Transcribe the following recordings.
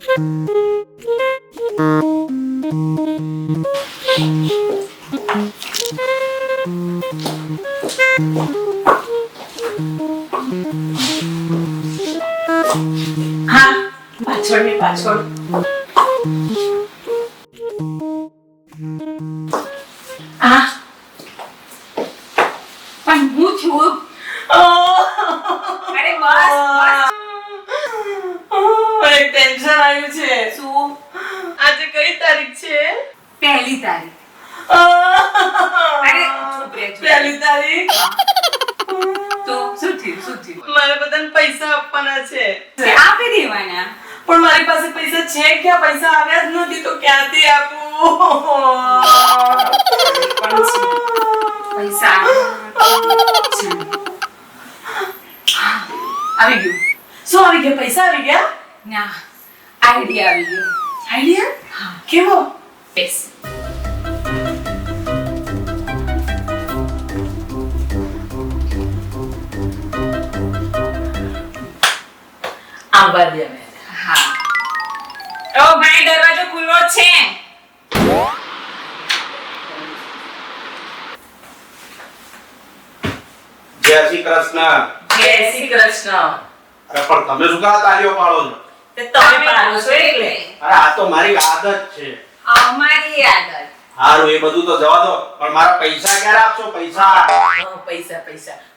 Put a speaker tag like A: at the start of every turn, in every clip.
A: હા, પાછળ ને પાછળ. આ પણ હું છું. અરે બસ મને ટેન્શન આવ્યું છે. શું? આજે કઈ તારીખ છે?
B: પહેલી તારીખ. અરે ચૂપ રે, ચૂપ.
A: પહેલી તારીખ.
B: તો શું થયું?
A: મારે બધાને પૈસા આપવાના છે.
B: આપી દેવાના.
A: પણ મારી પાસે પૈસા છે ક્યાં? પૈસા આવ્યા જ નથી તો ક્યાંથી આપું?
B: પણ છે. પૈસા આવી ગયું.
A: શું આવી ગયા? પૈસા આવી ગયા?
B: ના, આઈડિયા આવી ગયો.
A: આઈડિયા?
B: હા.
A: કેવો?
B: બેસ.
A: આંબા દે મેં.
B: હા. ઓ ભાઈ, દરવાજો ખુલ્લો છે.
C: જય શ્રી કૃષ્ણ.
A: જય શ્રી કૃષ્ણ.
C: અરે પણ તમે શું કાં તાળીઓ પાડો છો?
A: તે તમે પાડો છો એટલે.
C: અરે આ તો મારી આદત છે.
B: અમારી આદત.
C: હારું એ બધું તો જવા દો, પણ મારા પૈસા ક્યારે આપશો? પૈસા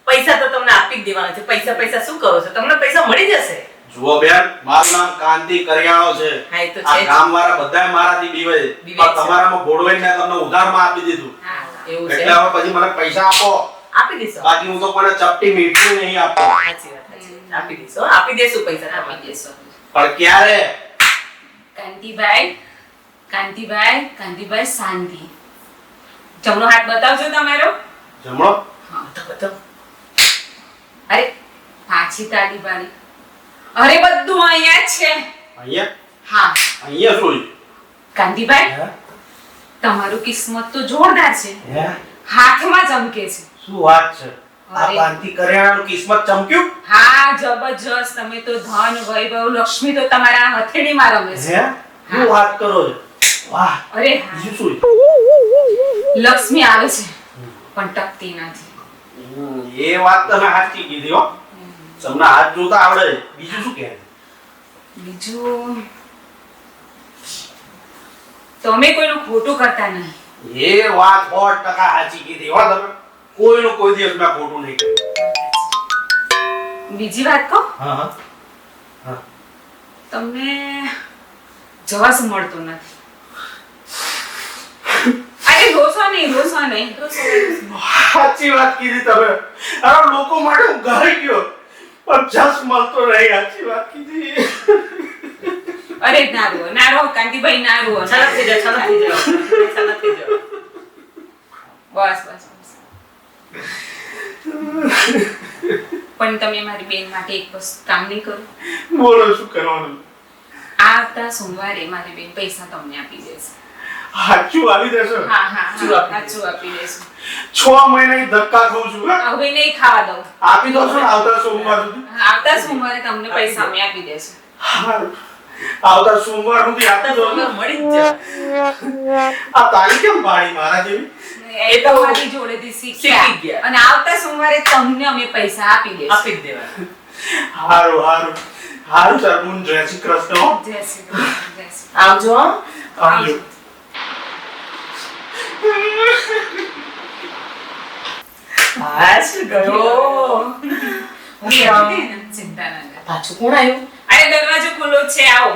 A: પૈસા તો તમને આપી જ દેવાના છે. પૈસા શું કરો છો? તમને પૈસા મળી જશે.
C: જુઓ બેન, મારું નામ કાંતિ કરિયાણો છે.
A: હા, એ તો
C: આ
A: છે જ.
C: ગામવાળા બધાય મારાથી બીવે છે.
A: બીવે
C: પણ
A: છે.
C: તમારામાં ગોળવાઈને તમને ઉધારમાં આપી દીધું.
B: હા.
A: એવું છે.
C: એટલે હવે પછી મને પૈસા આપો.
A: આપી દેશો.
C: બાકી હું તો કોઈને ચપટી મીઠું નહીં આપતો.
A: સાચી વાત, સાચી વાત. આપી દેશો. આપી દેશું પૈસા
B: આપી
A: તમારે.
B: દેશો.
C: પણ ક્યારે?
B: કાંતિભાઈ શાંતિ. જમણો હાથ બતાવજો તમારો.
C: જમણો?
B: હા.
A: તો
B: અરે પાછી તાળી પાડી. અરે બધું અહીંયા જ છે.
C: અહીંયા?
B: હા.
C: અહીંયા શું છે?
B: કાંતિભાઈ,
C: હે?
B: તમારું કિસ્મત તો જોરદાર છે.
C: હે?
B: હાથમાં ચમકે છે.
C: શું વાત છે? આ
B: અરે.
C: કાંતિ કરિયાણાનું કિસ્મત ચમક્યું?
B: હા, જબરજસ્ત. તમે તો ધન વૈભવ લક્ષ્મી તો તમારા હથેળીમાં રમે છે.
C: હે? શું વાત કરો છો? વાહ!
B: અરે હા.
C: બીજું શું છે?
B: લક્ષ્મી આવે છે પણ ટકતી નથી.
C: એ વાત તમે સાચી કીધી હો. તમને હાથ જોતા આવડે છે. બીજું શું કહે?
B: બીજું, તમે કોઈનું ખોટું કરતા નહીં.
C: એ વાત 100% સાચી કીધી હો તમે. કોઈનું કોઈ દિવસ મેં ખોટું નહીં કર્યું.
B: બીજી વાત કહું,
C: હા હા.
B: તમને જવાસ મળતો નથી. અરે રોસો નહીં.
C: સાચી વાત કીધી તમે. આ લોકો માટે હું ઘરે ગયો પણ જસ મળતો નહીં. સાચી વાત કીધી.
B: અરે ના રો કાંતિભાઈ, ના રો.
A: છલક થઈ જાઓ.
B: બસ. પણ તમે મારી બેન માટે એક વસ્તુ કામ નહીં કરો.
C: બોલો શું કરવાનું?
B: આવતા સોમવારે મારી બેન પૈસા તમને આપી દેશે.
C: સાચું આવી દેશો?
B: હા
A: સાચું
B: આપી દેશે.
C: 6 મહિના ધક્કા ખાઉં છું. હે?
B: હવે નહીં ખાવા દઉં.
C: આપી દો છો ને આવતા સોમવાર સુધી?
B: આવતા સોમવારે તમને પૈસા અમે આપી દેશું.
C: હારું. આવતા સોમવાર સુધી આપી દો.
A: મળી જ જાય.
C: આ તાળી કેમ પાડી મારા જેવી?
B: એ તો મારી જોડેથી
A: શીખી
B: શીખ્યા.
A: ગયા.
B: અને આવતા સોમવારે તમને અમે પૈસા આપી દેશું.
A: આપી જ દેવાના.
C: હારું સરમુન. જય શ્રી કૃષ્ણ હો.
B: જય શ્રી કૃષ્ણ, જય શ્રી
A: આવજો.
C: આવજો.
A: હાશ ગયો.
B: હું કહેતી હતી ને, ચિંતા ના કર.
A: પાછું કોણ આવ્યું?
B: અરે દરવાજો ખુલ્લો જ છે, આવો.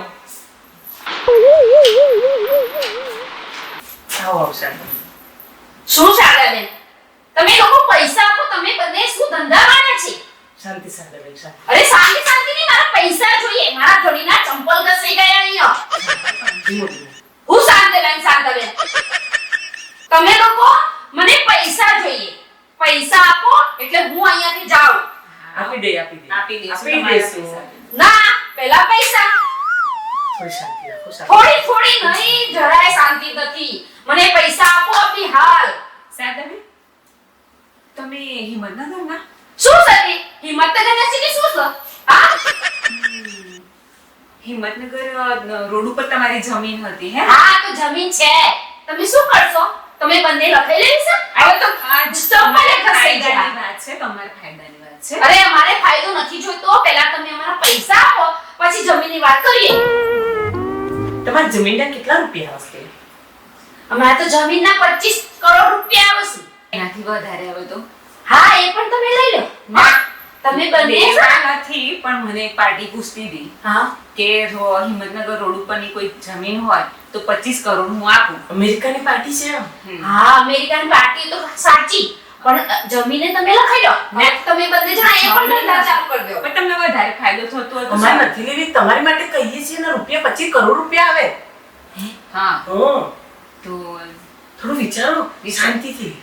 A: આવશે.
D: શું ચાલે બેન? તમે લોકો પૈસા આપો, તમે બંને શું ધંધા વાળા છે?
A: શાંતિ બેન, શાંતિ.
D: અરે શાંતિ નહીં, મારા પૈસા જોઈએ. મારા જોડીના ચંપલ ઘસાઈ ગયા અહીંયા. હું શાંત બેન. તમે લોકો મને પૈસા જોઈએ. પૈસા આપો એટલે હું અહીંયાથી જાઉં.
A: આપી દે.
B: આપી દેશું
A: આપી
B: તમારા
A: દેશું.
B: પૈસા.
D: ના, પહેલા પૈસા.
A: થોડી શાંતિ રાખો, શાંતિ.
D: થોડી નહીં, જરાય શાંતિ નથી. મને પૈસા આપો અભી હાલ.
B: શારદાબેન, તમે હિંમત ના કરો ના.
D: શું સરી? હિંમત તો નથી કે શું છે? હા?
B: હિંમતનગર રોડ ઉપર તમારી જમીન હતી હે
D: હા તો જમીન છે, તમે શું કરશો? તમે બંને લખાઈ લેવી છે? હવે તો ચંપલે ઘસાઈ ગયા.
B: ફાયદાની વાત છે, તમારા ફાયદાની વાત છે.
D: અરે અમારે ફાયદો નથી જોઈતો, પહેલા તમે અમારા પૈસા આપો પછી જમીનની વાત કરીએ.
A: તમારી જમીનના કેટલા રૂપિયા આવશે?
D: અમારે તો જમીનના 25 કરોડ રૂપિયા આવશે.
B: એનાથી વધારે આવે તો
D: હા એ પણ તમે લઈ લો. ના તમે બંને
B: દેવા નથી, પણ મને એક પાર્ટી પૂછતી હતી
A: હા,
B: કે જો હિંમતનગર રોડ ઉપરની કોઈ જમીન હોય તો 25 કરોડ હું આપું.
A: અમેરિકાની પાર્ટી છે એમ?
D: હા અમેરિકન પાર્ટી તો સાચી, પણ જમીને તમે લખાઈ લો ને તમે બંને જણા એ પણ ધંધા ચાલુ કરી દો.
B: પણ તમને વધારે ફાયદો થતો હોય તો
A: અમારે
B: સારું.
A: નથી લેવી, તમારી માટે કહીએ છીએ ને, રૂપિયા 25 કરોડ રૂપિયા આવે.
B: હા
A: હં,
B: તો
A: થોડું વિચારો શાંતિથી.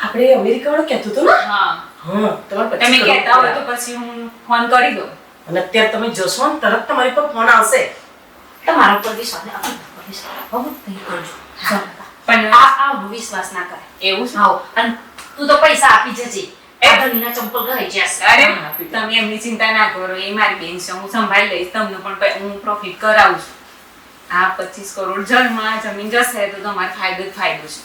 A: આપણે અમેરિકા વાળો કહેતો હતો ને?
B: હા
A: હા, તમારે 25
B: તમે
A: કરોડ
B: કહેતા હોય તો
A: રૂપિયા.
B: પછી હું ફોન કરી દઉં.
A: અને અત્યારે તમે જશો ને તરત તમારી પર ફોન આવશે.
D: તમારા પર વિશ્વાસ ને આપણા પર વિશ્વાસ બહુ નહીં કરજો.
B: હા.
D: પણ
B: પણ
D: આ વિશ્વાસ ના કરે.
B: એવું છે?
D: હા અને તું તો પૈસા આપી જજે. એ ધણીના ચંપલ ગઈ જશે.
B: અરે
A: હા, આપી દઉં.
B: તમે એમની ચિંતા ના કરો, એ મારી બેન છે, હું સંભાળી લઈશ. તમને પણ હું પ્રોફિટ કરાવું છું. આ 25 કરોડ જળમાં જમીન જશે તો તમારે ફાયદો જ ફાયદો છે.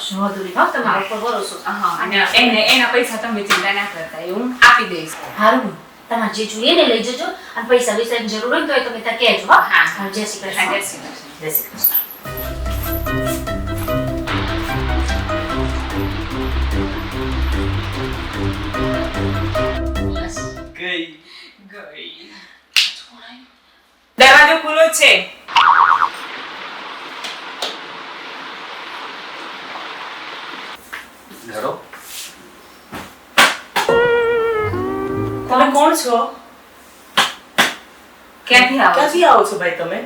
D: શું વાંધો નહીં, હો, તમારા ઉપર ભરોસો છે.
B: હા, અને એના પૈસા તમે ચિંતા ના કરતા, એ હું આપી દઈશ.
D: હારું તમારે જે જોઈએ ને લઈ જજો અને પૈસા વિષયની જરૂર હોય ને તો એ તમે ત્યાં કહેજો. હા
B: હા.
D: હા જય શ્રી
B: હા,
D: કૃષ્ણ.
B: જય શ્રી કૃષ્ણ.
A: જય શ્રી કૃષ્ણ.
D: બસ.
C: ગઈ.
B: ગઈ. દરવાજો ખુલ્લો જ છે.
C: ધરો.
A: તમે કોણ છો?
B: ક્યાંથી આવો છો?
A: ક્યાંથી આવો છો ભાઈ તમે?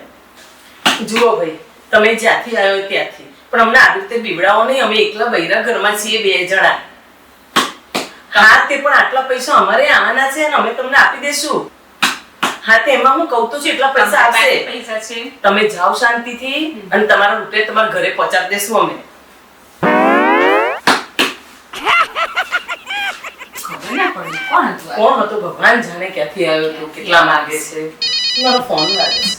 A: જુઓ ભાઈ, તમે જ્યાંથી આવ્યો ત્યાંથી, પણ અમને આવી રીતે બીવડાવો નહીં. અમે એકલા બૈરા ઘરમાં છીએ, 2 જણા. હા તે પણ આટલા પૈસા અમારે આવાના છે અને અમે તમને આપી દેશું. હા તે એમાં હું કહું તો છું, એટલા પૈસા
B: તમારી
A: આવશે.
B: પાસે પૈસા છે?
A: તમે જાઓ શાંતિથી અને તમારા રૂપિયા તમારા ઘરે પહોંચાડી દેશું અમે.
B: ખબર ના પડી કોણ હતું આ?
A: કોણ હતો ભગવાન જાણે ક્યાંથી આવ્યો હતો, કેટલા માંગે છે. મારો ફોન લાગે છે.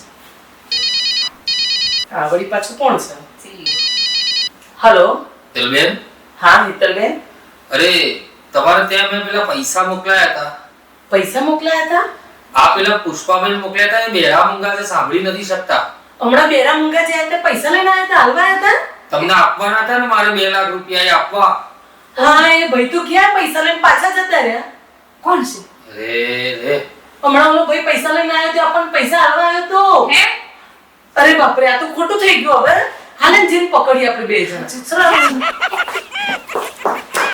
A: હા વળી પાછું કોણ છે? હલો.
E: હિતલબેન,
A: હા હિતલબેન.
E: અરે તમારે ત્યાં મેં પેલા પૈસા મોકલાયા હતા.
A: પૈસા મોકલાયા હતા?
E: આ પેલા પુષ્પાબેન મોકલ્યા હતા, એ બેરા મૂંગા છે, સાંભળી નથી શકતા.
A: હમણાં બેરા મૂંગા જ્યાં તે પૈસા લઈને આવ્યા હતા, હાલવા આવ્યા હતા?
E: તમને આપવાના હતા ને મારે 2 લાખ રૂપિયા એ આપવા.
A: હા એ ભાઈ તો ક્યાં પૈસા લઈને પાછા જતા રહ્યા?
B: કોણ છે?
E: રે
A: હમણાં ઓલો ભાઈ પૈસા લઈને આવ્યો તો આપણને પૈસા હાલવા આવ્યો તો.
B: હે?
A: અરે બાપરે, આ તો ખોટું થઈ ગયું. હવે હાલે ને જેને પકડી આપણે 2 જણા. ચલો.